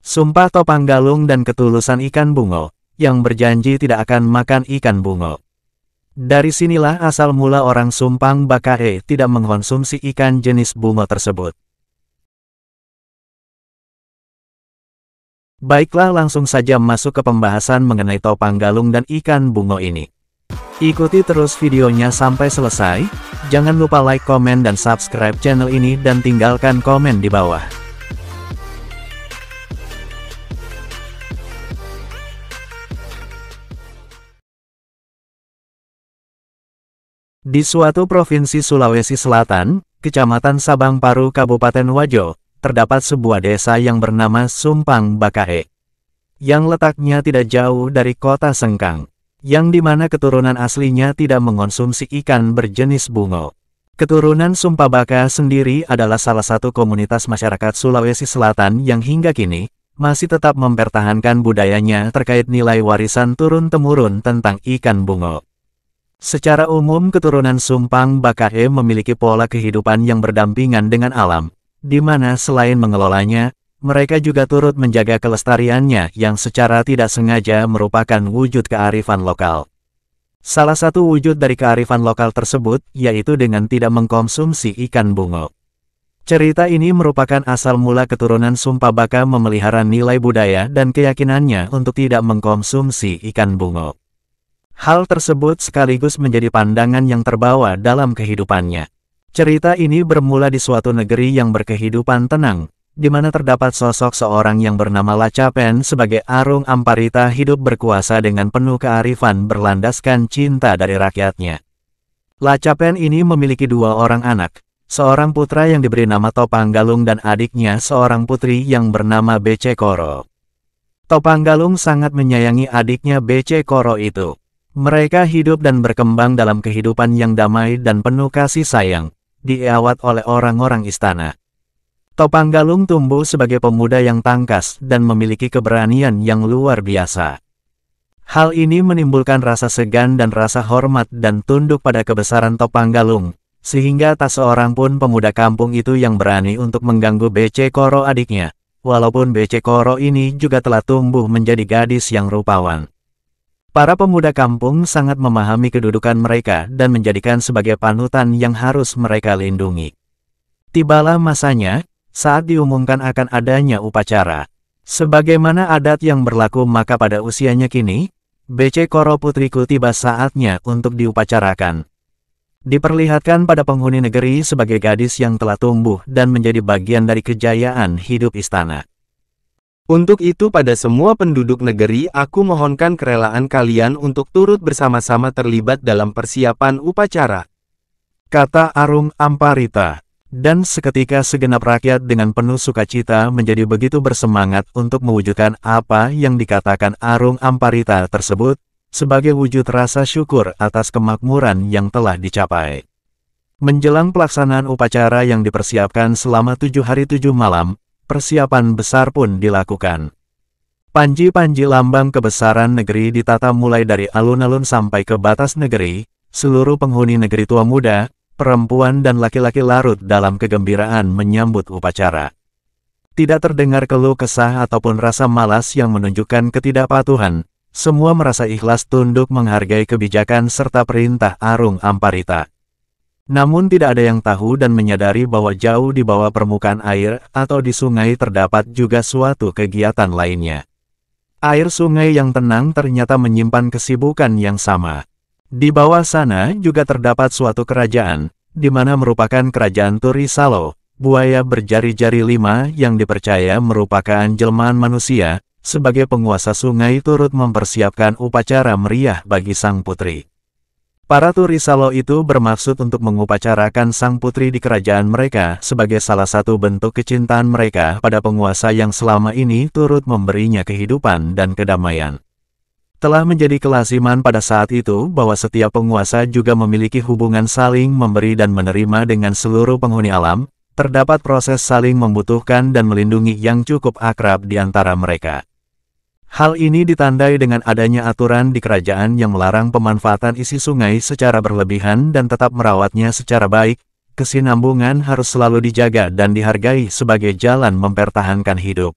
Sumpah Topang Galung dan ketulusan ikan bungo, yang berjanji tidak akan makan ikan bungo. Dari sinilah asal mula orang Sumpang Bakahai tidak mengkonsumsi ikan jenis bungo tersebut. Baiklah, langsung saja masuk ke pembahasan mengenai Topang Galung dan ikan bungo ini. Ikuti terus videonya sampai selesai, jangan lupa like, komen, dan subscribe channel ini dan tinggalkan komen di bawah. Di suatu provinsi Sulawesi Selatan, Kecamatan Sabang Paru, Kabupaten Wajo, terdapat sebuah desa yang bernama Sumpang Bakahai, yang letaknya tidak jauh dari kota Sengkang, yang dimana keturunan aslinya tidak mengonsumsi ikan berjenis bungo. Keturunan Sumpa Baka sendiri adalah salah satu komunitas masyarakat Sulawesi Selatan yang hingga kini masih tetap mempertahankan budayanya terkait nilai warisan turun-temurun tentang ikan bungo. Secara umum, keturunan Sumpang Bakahai memiliki pola kehidupan yang berdampingan dengan alam, di mana selain mengelolanya, mereka juga turut menjaga kelestariannya yang secara tidak sengaja merupakan wujud kearifan lokal. Salah satu wujud dari kearifan lokal tersebut yaitu dengan tidak mengkonsumsi ikan bungo. Cerita ini merupakan asal mula keturunan Sumpa Baka memelihara nilai budaya dan keyakinannya untuk tidak mengkonsumsi ikan bungo. Hal tersebut sekaligus menjadi pandangan yang terbawa dalam kehidupannya. Cerita ini bermula di suatu negeri yang berkehidupan tenang, di mana terdapat sosok seorang yang bernama Lacapen sebagai Arung Amparita hidup berkuasa dengan penuh kearifan berlandaskan cinta dari rakyatnya. Lacapen ini memiliki dua orang anak, seorang putra yang diberi nama Topang Galung dan adiknya seorang putri yang bernama Bece Koro. Topang Galung sangat menyayangi adiknya Bece Koro itu. Mereka hidup dan berkembang dalam kehidupan yang damai dan penuh kasih sayang, diawat oleh orang-orang istana. Topang Galung tumbuh sebagai pemuda yang tangkas dan memiliki keberanian yang luar biasa. Hal ini menimbulkan rasa segan dan rasa hormat dan tunduk pada kebesaran Topang Galung, sehingga tak seorang pun pemuda kampung itu yang berani untuk mengganggu Bece Koro adiknya, walaupun Bece Koro ini juga telah tumbuh menjadi gadis yang rupawan. Para pemuda kampung sangat memahami kedudukan mereka dan menjadikan sebagai panutan yang harus mereka lindungi. Tibalah masanya, saat diumumkan akan adanya upacara. Sebagaimana adat yang berlaku maka pada usianya kini, Bece Koro putriku tiba saatnya untuk diupacarakan. Diperlihatkan pada penghuni negeri sebagai gadis yang telah tumbuh dan menjadi bagian dari kejayaan hidup istana. Untuk itu pada semua penduduk negeri aku mohonkan kerelaan kalian untuk turut bersama-sama terlibat dalam persiapan upacara, kata Arung Amparita. Dan seketika segenap rakyat dengan penuh sukacita menjadi begitu bersemangat untuk mewujudkan apa yang dikatakan Arung Amparita tersebut, sebagai wujud rasa syukur atas kemakmuran yang telah dicapai. Menjelang pelaksanaan upacara yang dipersiapkan selama 7 hari 7 malam, persiapan besar pun dilakukan. Panji-panji lambang kebesaran negeri ditata mulai dari alun-alun sampai ke batas negeri, seluruh penghuni negeri tua muda, perempuan dan laki-laki larut dalam kegembiraan menyambut upacara. Tidak terdengar keluh kesah ataupun rasa malas yang menunjukkan ketidakpatuhan, semua merasa ikhlas tunduk menghargai kebijakan serta perintah Arung Amparita. Namun tidak ada yang tahu dan menyadari bahwa jauh di bawah permukaan air atau di sungai terdapat juga suatu kegiatan lainnya. Air sungai yang tenang ternyata menyimpan kesibukan yang sama. Di bawah sana juga terdapat suatu kerajaan, di mana merupakan kerajaan Turisalo, buaya berjari-jari 5 yang dipercaya merupakan jelmaan manusia, sebagai penguasa sungai turut mempersiapkan upacara meriah bagi sang putri. Para Turisalo itu bermaksud untuk mengupacarakan sang putri di kerajaan mereka sebagai salah satu bentuk kecintaan mereka pada penguasa yang selama ini turut memberinya kehidupan dan kedamaian. Telah menjadi kelasiman pada saat itu bahwa setiap penguasa juga memiliki hubungan saling memberi dan menerima dengan seluruh penghuni alam, terdapat proses saling membutuhkan dan melindungi yang cukup akrab di antara mereka. Hal ini ditandai dengan adanya aturan di kerajaan yang melarang pemanfaatan isi sungai secara berlebihan dan tetap merawatnya secara baik. Kesinambungan harus selalu dijaga dan dihargai sebagai jalan mempertahankan hidup.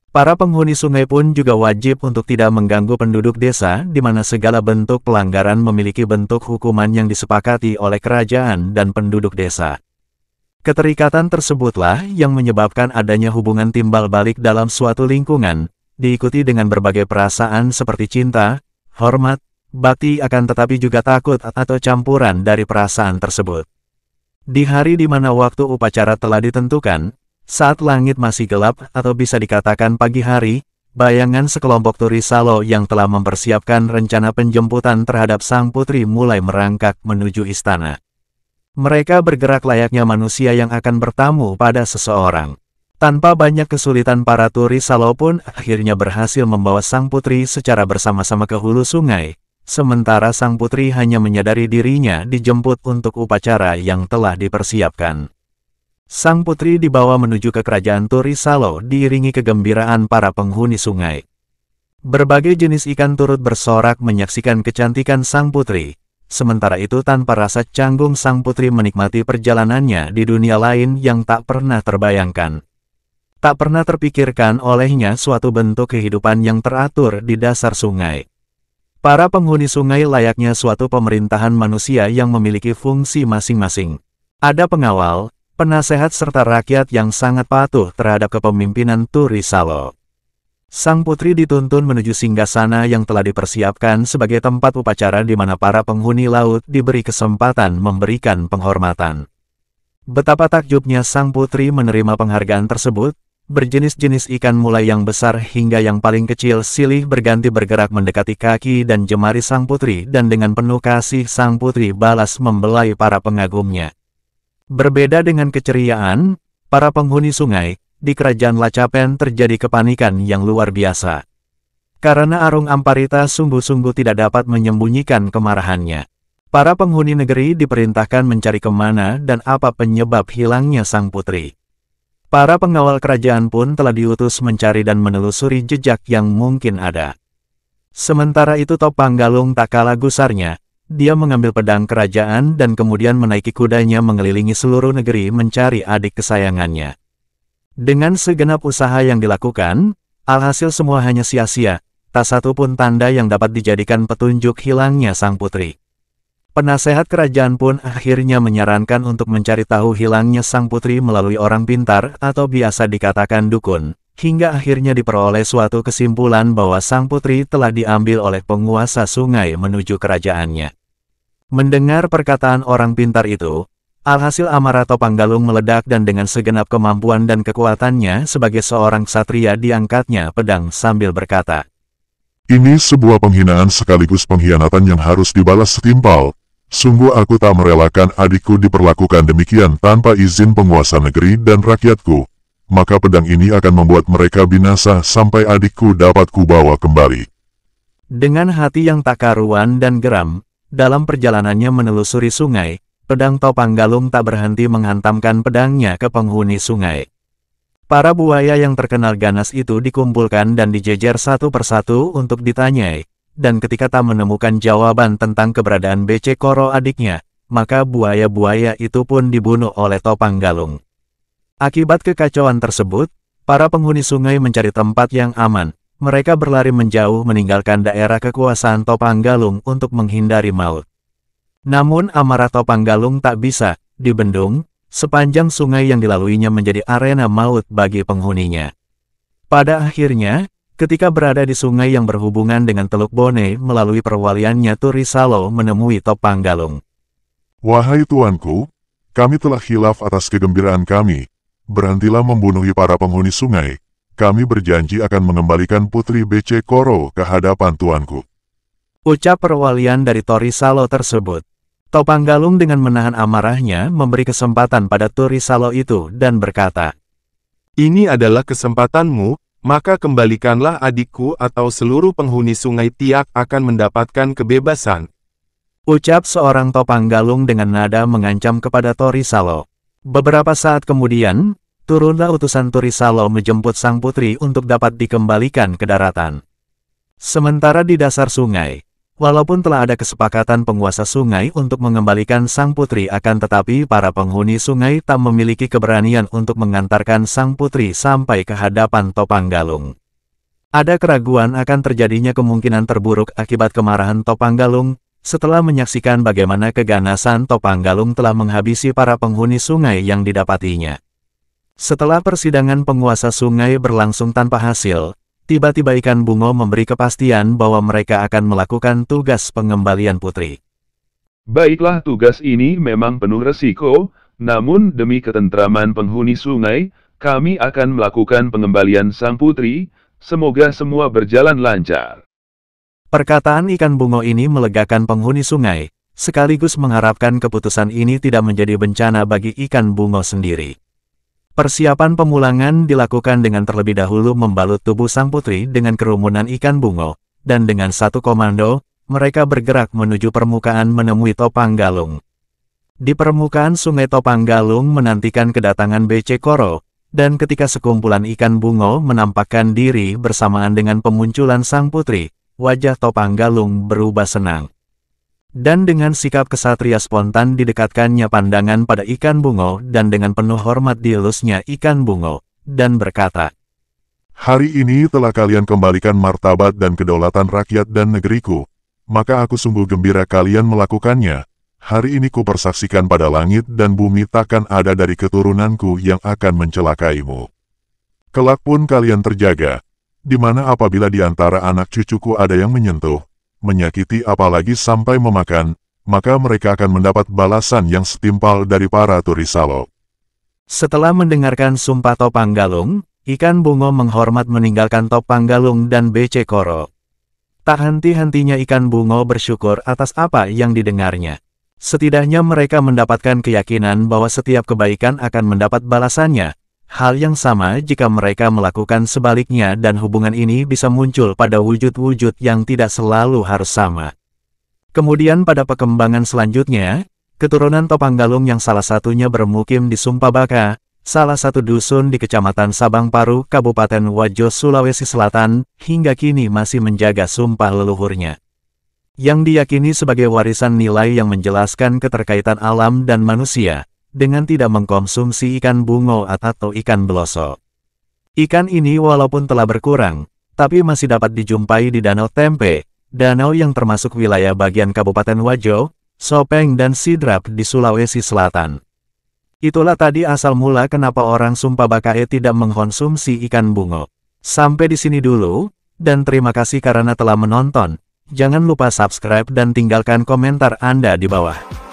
Para penghuni sungai pun juga wajib untuk tidak mengganggu penduduk desa di mana segala bentuk pelanggaran memiliki bentuk hukuman yang disepakati oleh kerajaan dan penduduk desa. Keterikatan tersebutlah yang menyebabkan adanya hubungan timbal balik dalam suatu lingkungan, diikuti dengan berbagai perasaan seperti cinta, hormat, bakti akan tetapi juga takut atau campuran dari perasaan tersebut. Di hari di mana waktu upacara telah ditentukan, saat langit masih gelap atau bisa dikatakan pagi hari, bayangan sekelompok turi Salo yang telah mempersiapkan rencana penjemputan terhadap sang putri mulai merangkak menuju istana. Mereka bergerak layaknya manusia yang akan bertamu pada seseorang. Tanpa banyak kesulitan para turi Salo pun akhirnya berhasil membawa sang putri secara bersama-sama ke hulu sungai, sementara sang putri hanya menyadari dirinya dijemput untuk upacara yang telah dipersiapkan. Sang putri dibawa menuju ke kerajaan Turi Salo diiringi kegembiraan para penghuni sungai. Berbagai jenis ikan turut bersorak menyaksikan kecantikan sang putri. Sementara itu tanpa rasa canggung sang putri menikmati perjalanannya di dunia lain yang tak pernah terbayangkan. Tak pernah terpikirkan olehnya suatu bentuk kehidupan yang teratur di dasar sungai. Para penghuni sungai layaknya suatu pemerintahan manusia yang memiliki fungsi masing-masing. Ada pengawal, penasehat serta rakyat yang sangat patuh terhadap kepemimpinan Turi Salo. Sang putri dituntun menuju singgasana yang telah dipersiapkan sebagai tempat upacara di mana para penghuni laut diberi kesempatan memberikan penghormatan. Betapa takjubnya sang putri menerima penghargaan tersebut, berjenis-jenis ikan mulai yang besar hingga yang paling kecil silih berganti bergerak mendekati kaki dan jemari sang putri dan dengan penuh kasih sang putri balas membelai para pengagumnya. Berbeda dengan keceriaan, para penghuni sungai, di kerajaan Lacapen terjadi kepanikan yang luar biasa. Karena Arung Amparita sungguh-sungguh tidak dapat menyembunyikan kemarahannya. Para penghuni negeri diperintahkan mencari kemana dan apa penyebab hilangnya sang putri. Para pengawal kerajaan pun telah diutus mencari dan menelusuri jejak yang mungkin ada. Sementara itu Topang Galung tak kalah gusarnya. Dia mengambil pedang kerajaan dan kemudian menaiki kudanya mengelilingi seluruh negeri mencari adik kesayangannya. Dengan segenap usaha yang dilakukan, alhasil semua hanya sia-sia, tak satu pun tanda yang dapat dijadikan petunjuk hilangnya sang putri. Penasehat kerajaan pun akhirnya menyarankan untuk mencari tahu hilangnya sang putri melalui orang pintar atau biasa dikatakan dukun, hingga akhirnya diperoleh suatu kesimpulan bahwa sang putri telah diambil oleh penguasa sungai menuju kerajaannya. Mendengar perkataan orang pintar itu, alhasil amarah Topang Galung meledak dan dengan segenap kemampuan dan kekuatannya sebagai seorang ksatria diangkatnya pedang sambil berkata, "Ini sebuah penghinaan sekaligus pengkhianatan yang harus dibalas setimpal. Sungguh aku tak merelakan adikku diperlakukan demikian tanpa izin penguasa negeri dan rakyatku. Maka pedang ini akan membuat mereka binasa sampai adikku dapat kubawa kembali." Dengan hati yang tak karuan dan geram, dalam perjalanannya menelusuri sungai, pedang Topang Galung tak berhenti menghantamkan pedangnya ke penghuni sungai. Para buaya yang terkenal ganas itu dikumpulkan dan dijejer satu persatu untuk ditanyai, dan ketika tak menemukan jawaban tentang keberadaan BC Koro adiknya, maka buaya-buaya itu pun dibunuh oleh Topang Galung. Akibat kekacauan tersebut, para penghuni sungai mencari tempat yang aman. Mereka berlari menjauh meninggalkan daerah kekuasaan Topang Galung untuk menghindari maut. Namun amarah Topang Galung tak bisa dibendung, sepanjang sungai yang dilaluinya menjadi arena maut bagi penghuninya. Pada akhirnya, ketika berada di sungai yang berhubungan dengan Teluk Bone melalui perwaliannya Turi Salo menemui Topang Galung. "Wahai tuanku, kami telah khilaf atas kegembiraan kami. Berhentilah membunuhi para penghuni sungai. Kami berjanji akan mengembalikan Putri BC Koro ke hadapan tuanku." Ucap perwalian dari Turi Salo tersebut. Topang Galung dengan menahan amarahnya memberi kesempatan pada Turi Salo itu dan berkata, "Ini adalah kesempatanmu, maka kembalikanlah adikku atau seluruh penghuni sungai Tiak akan mendapatkan kebebasan." Ucap seorang Topang Galung dengan nada mengancam kepada Turi Salo. Beberapa saat kemudian, turunlah utusan Turi Salo menjemput sang putri untuk dapat dikembalikan ke daratan. Sementara di dasar sungai, Walaupun telah ada kesepakatan penguasa sungai untuk mengembalikan sang putri, akan tetapi para penghuni sungai tak memiliki keberanian untuk mengantarkan sang putri sampai ke hadapan Topang Galung. Ada keraguan akan terjadinya kemungkinan terburuk akibat kemarahan Topang Galung, setelah menyaksikan bagaimana keganasan Topang Galung telah menghabisi para penghuni sungai yang didapatinya. Setelah persidangan penguasa sungai berlangsung tanpa hasil, tiba-tiba Ikan Bungo memberi kepastian bahwa mereka akan melakukan tugas pengembalian putri. Baiklah, tugas ini memang penuh resiko, namun demi ketentraman penghuni sungai, kami akan melakukan pengembalian sang putri, semoga semua berjalan lancar. Perkataan Ikan Bungo ini melegakan penghuni sungai, sekaligus mengharapkan keputusan ini tidak menjadi bencana bagi Ikan Bungo sendiri. Persiapan pemulangan dilakukan dengan terlebih dahulu membalut tubuh sang putri dengan kerumunan Ikan Bungo, dan dengan satu komando, mereka bergerak menuju permukaan menemui Topang Galung. Di permukaan sungai Topang Galung menantikan kedatangan BC Koro, dan ketika sekumpulan Ikan Bungo menampakkan diri bersamaan dengan pemunculan sang putri, wajah Topang Galung berubah senang. Dan dengan sikap kesatria spontan didekatkannya pandangan pada Ikan Bungo dan dengan penuh hormat dielusnya Ikan Bungo, dan berkata, Hari ini telah kalian kembalikan martabat dan kedaulatan rakyat dan negeriku, maka aku sungguh gembira kalian melakukannya. Hari ini ku persaksikan pada langit dan bumi takkan ada dari keturunanku yang akan mencelakaimu. Kelak pun kalian terjaga, di mana apabila di antara anak cucuku ada yang menyentuh, menyakiti apalagi sampai memakan, maka mereka akan mendapat balasan yang setimpal dari para Turisalo. Setelah mendengarkan sumpah Topang Galung, Ikan Bungo menghormat meninggalkan Topang Galung dan BC Koro. Tak henti-hentinya Ikan Bungo bersyukur atas apa yang didengarnya. Setidaknya mereka mendapatkan keyakinan bahwa setiap kebaikan akan mendapat balasannya. Hal yang sama jika mereka melakukan sebaliknya dan hubungan ini bisa muncul pada wujud-wujud yang tidak selalu harus sama. Kemudian pada perkembangan selanjutnya, keturunan Topang Galung yang salah satunya bermukim di Sumpabaka, salah satu dusun di Kecamatan Sabang Paru, Kabupaten Wajo, Sulawesi Selatan, hingga kini masih menjaga sumpah leluhurnya, yang diyakini sebagai warisan nilai yang menjelaskan keterkaitan alam dan manusia, dengan tidak mengkonsumsi ikan bungo atau ikan beloso. Ikan ini walaupun telah berkurang, tapi masih dapat dijumpai di Danau Tempe, danau yang termasuk wilayah bagian Kabupaten Wajo, Sopeng dan Sidrap di Sulawesi Selatan. Itulah tadi asal mula kenapa orang Sumpabakae tidak mengkonsumsi ikan bungo. Sampai di sini dulu, dan terima kasih karena telah menonton. Jangan lupa subscribe dan tinggalkan komentar Anda di bawah.